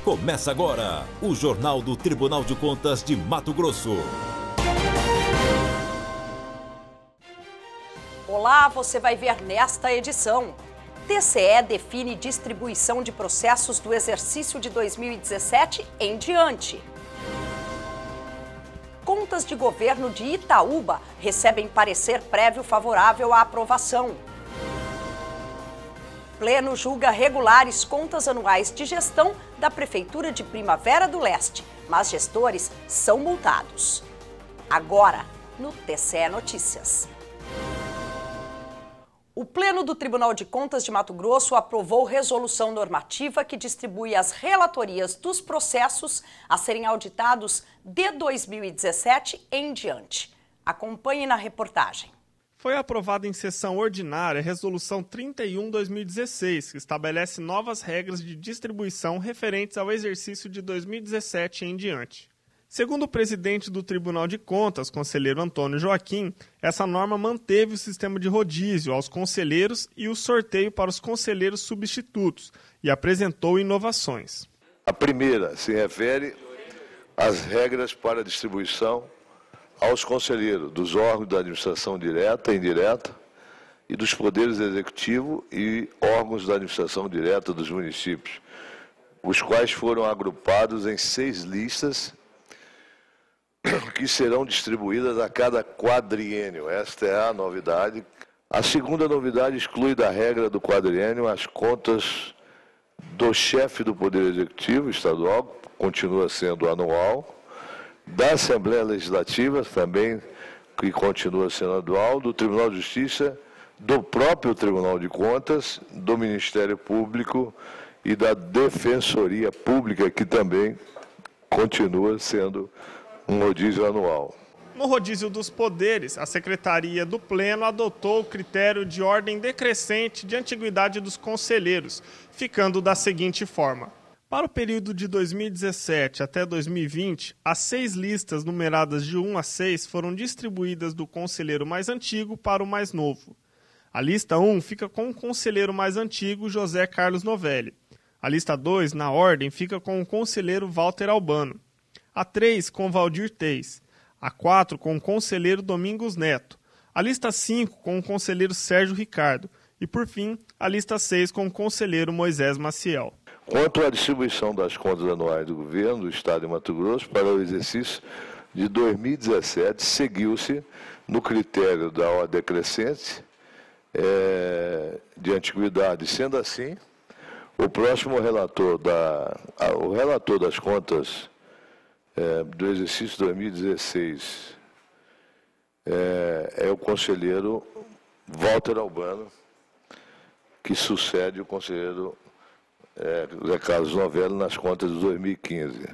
Começa agora o Jornal do Tribunal de Contas de Mato Grosso. Olá, você vai ver nesta edição. TCE define distribuição de processos do exercício de 2017 em diante. Contas de governo de Itaúba recebem parecer prévio favorável à aprovação. Pleno julga regulares contas anuais de gestão da Prefeitura de Primavera do Leste, mas gestores são multados. Agora, no TCE Notícias. O Pleno do Tribunal de Contas de Mato Grosso aprovou resolução normativa que distribui as relatorias dos processos a serem auditados de 2017 em diante. Acompanhe na reportagem. Foi aprovada em sessão ordinária a Resolução 31/2016, que estabelece novas regras de distribuição referentes ao exercício de 2017 em diante. Segundo o presidente do Tribunal de Contas, conselheiro Antônio Joaquim, essa norma manteve o sistema de rodízio aos conselheiros e o sorteio para os conselheiros substitutos e apresentou inovações. A primeira se refere às regras para a distribuição aos conselheiros dos órgãos da administração direta e indireta e dos poderes executivo e órgãos da administração direta dos municípios, os quais foram agrupados em 6 listas que serão distribuídas a cada quadriênio. Esta é a novidade. A segunda novidade exclui da regra do quadriênio as contas do chefe do Poder Executivo estadual, continua sendo anual, da Assembleia Legislativa, também, que continua sendo anual, do Tribunal de Justiça, do próprio Tribunal de Contas, do Ministério Público e da Defensoria Pública, que também continua sendo um rodízio anual. No rodízio dos poderes, a Secretaria do Pleno adotou o critério de ordem decrescente de antiguidade dos conselheiros, ficando da seguinte forma. Para o período de 2017 até 2020, as 6 listas numeradas de 1 a 6 foram distribuídas do conselheiro mais antigo para o mais novo. A lista 1 fica com o conselheiro mais antigo, José Carlos Novelli. A lista 2, na ordem, fica com o conselheiro Walter Albano. A 3, com Valdir Teis. A 4, com o conselheiro Domingos Neto. A lista 5, com o conselheiro Sérgio Ricardo. E, por fim, a lista 6, com o conselheiro Moisés Maciel. Quanto à distribuição das contas anuais do governo do Estado de Mato Grosso para o exercício de 2017, seguiu-se no critério da ordem decrescente de antiguidade. Sendo assim, o próximo relator das contas do exercício 2016 é o conselheiro Walter Albano, que sucede o conselheiro José Carlos Novelli nas contas de 2015.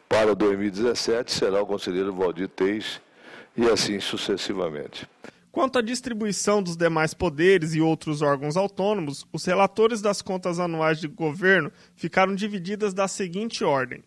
Para 2017 será o conselheiro Valdir Teis e assim sucessivamente. Quanto à distribuição dos demais poderes e outros órgãos autônomos, os relatores das contas anuais de governo ficaram divididas da seguinte ordem.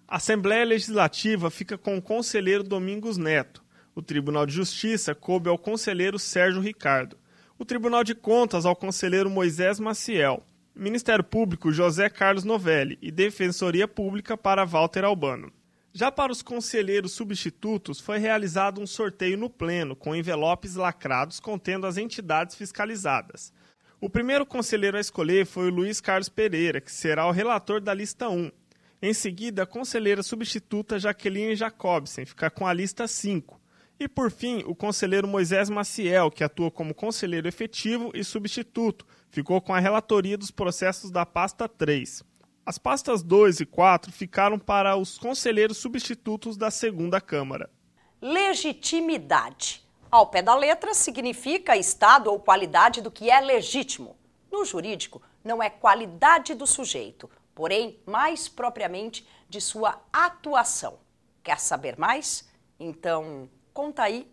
A Assembleia Legislativa fica com o conselheiro Domingos Neto. O Tribunal de Justiça coube ao conselheiro Sérgio Ricardo. O Tribunal de Contas ao conselheiro Moisés Maciel. Ministério Público José Carlos Novelli e Defensoria Pública para Walter Albano. Já para os conselheiros substitutos, foi realizado um sorteio no Pleno, com envelopes lacrados contendo as entidades fiscalizadas. O primeiro conselheiro a escolher foi o Luiz Carlos Pereira, que será o relator da lista 1. Em seguida, a conselheira substituta Jaqueline Jacobsen fica com a lista 5. E, por fim, o conselheiro Moisés Maciel, que atua como conselheiro efetivo e substituto, ficou com a relatoria dos processos da pasta 3. As pastas 2 e 4 ficaram para os conselheiros substitutos da segunda Câmara. Legitimidade. Ao pé da letra, significa estado ou qualidade do que é legítimo. No jurídico, não é qualidade do sujeito, porém, mais propriamente, de sua atuação. Quer saber mais? Então, conta aí.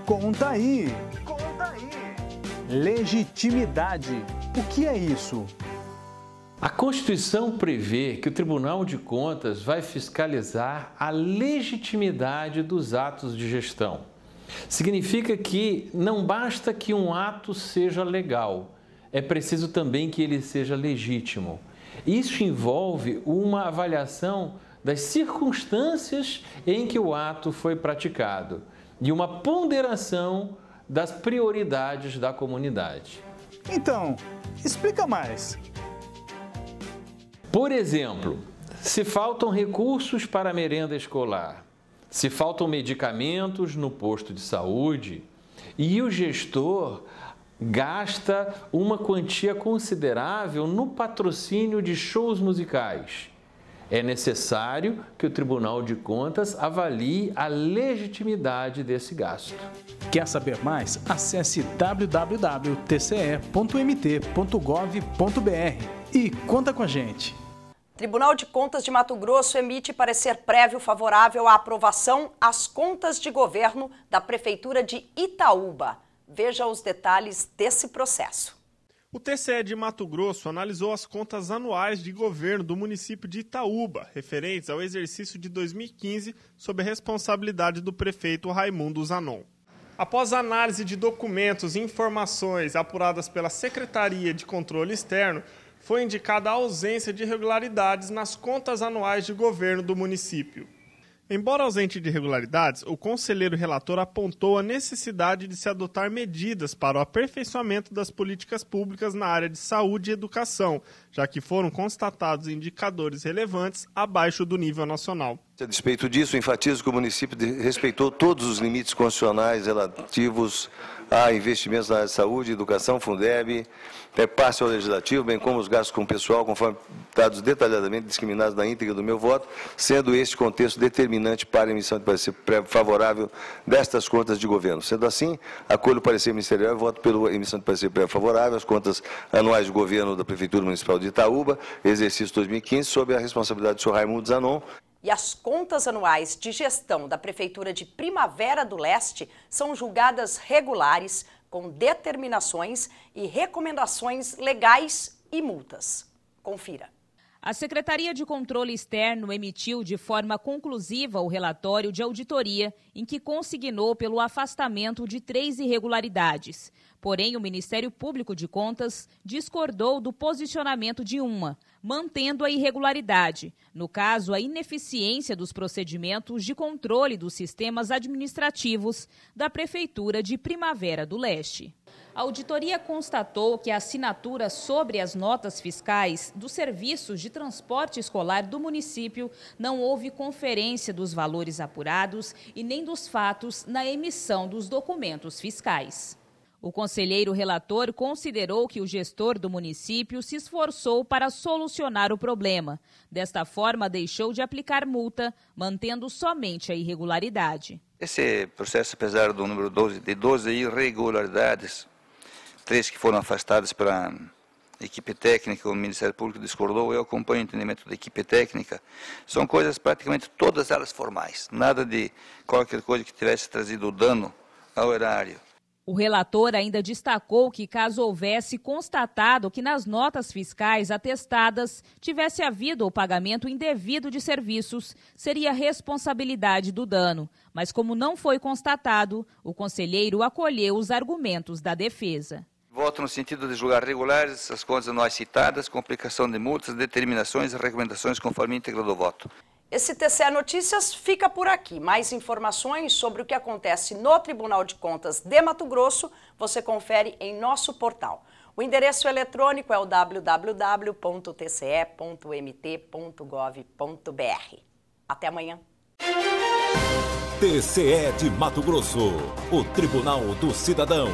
Conta aí. Conta aí. Legitimidade. O que é isso? A Constituição prevê que o Tribunal de Contas vai fiscalizar a legitimidade dos atos de gestão. Significa que não basta que um ato seja legal, é preciso também que ele seja legítimo. Isso envolve uma avaliação das circunstâncias em que o ato foi praticado e uma ponderação das prioridades da comunidade. Então, explica mais. Por exemplo, se faltam recursos para a merenda escolar, se faltam medicamentos no posto de saúde e o gestor gasta uma quantia considerável no patrocínio de shows musicais, é necessário que o Tribunal de Contas avalie a legitimidade desse gasto. Quer saber mais? Acesse www.tce.mt.gov.br e conta com a gente. Tribunal de Contas de Mato Grosso emite parecer prévio favorável à aprovação às contas de governo da Prefeitura de Itaúba. Veja os detalhes desse processo. O TCE de Mato Grosso analisou as contas anuais de governo do município de Itaúba, referentes ao exercício de 2015, sob a responsabilidade do prefeito Raimundo Zanon. Após a análise de documentos e informações apuradas pela Secretaria de Controle Externo, foi indicada a ausência de irregularidades nas contas anuais de governo do município. Embora ausente de irregularidades, o conselheiro relator apontou a necessidade de se adotar medidas para o aperfeiçoamento das políticas públicas na área de saúde e educação, já que foram constatados indicadores relevantes abaixo do nível nacional. A despeito disso, enfatizo que o município respeitou todos os limites constitucionais relativos a investimentos na área de saúde, educação, Fundeb, passe ao legislativo, bem como os gastos com o pessoal, conforme dados detalhadamente discriminados na íntegra do meu voto, sendo este contexto determinante para a emissão de parecer favorável destas contas de governo. Sendo assim, acolho o parecer ministerial e voto pela emissão de parecer favorável às contas anuais de governo da Prefeitura Municipal de Itaúba, exercício 2015, sob a responsabilidade do senhor Raimundo Zanon. E as contas anuais de gestão da Prefeitura de Primavera do Leste são julgadas regulares, com determinações e recomendações legais e multas. Confira. A Secretaria de Controle Externo emitiu de forma conclusiva o relatório de auditoria em que consignou pelo afastamento de 3 irregularidades. Porém, o Ministério Público de Contas discordou do posicionamento de uma, mantendo a irregularidade, no caso, a ineficiência dos procedimentos de controle dos sistemas administrativos da Prefeitura de Primavera do Leste. A auditoria constatou que a assinatura sobre as notas fiscais dos serviços de transporte escolar do município não houve conferência dos valores apurados e nem dos fatos na emissão dos documentos fiscais. O conselheiro relator considerou que o gestor do município se esforçou para solucionar o problema. Desta forma, deixou de aplicar multa, mantendo somente a irregularidade. Esse processo, apesar do número 12 irregularidades, 3 que foram afastadas pela equipe técnica, o Ministério Público discordou, eu acompanho o entendimento da equipe técnica, são coisas praticamente todas elas formais, nada de qualquer coisa que tivesse trazido dano ao erário. O relator ainda destacou que, caso houvesse constatado que nas notas fiscais atestadas tivesse havido o pagamento indevido de serviços, seria responsabilidade do dano. Mas, como não foi constatado, o conselheiro acolheu os argumentos da defesa. Voto no sentido de julgar regulares as contas anuais citadas, com aplicação de multas, determinações e recomendações conforme a íntegra do voto. Esse TCE Notícias fica por aqui. Mais informações sobre o que acontece no Tribunal de Contas de Mato Grosso, você confere em nosso portal. O endereço eletrônico é o www.tce.mt.gov.br. Até amanhã. TCE de Mato Grosso, o Tribunal do Cidadão.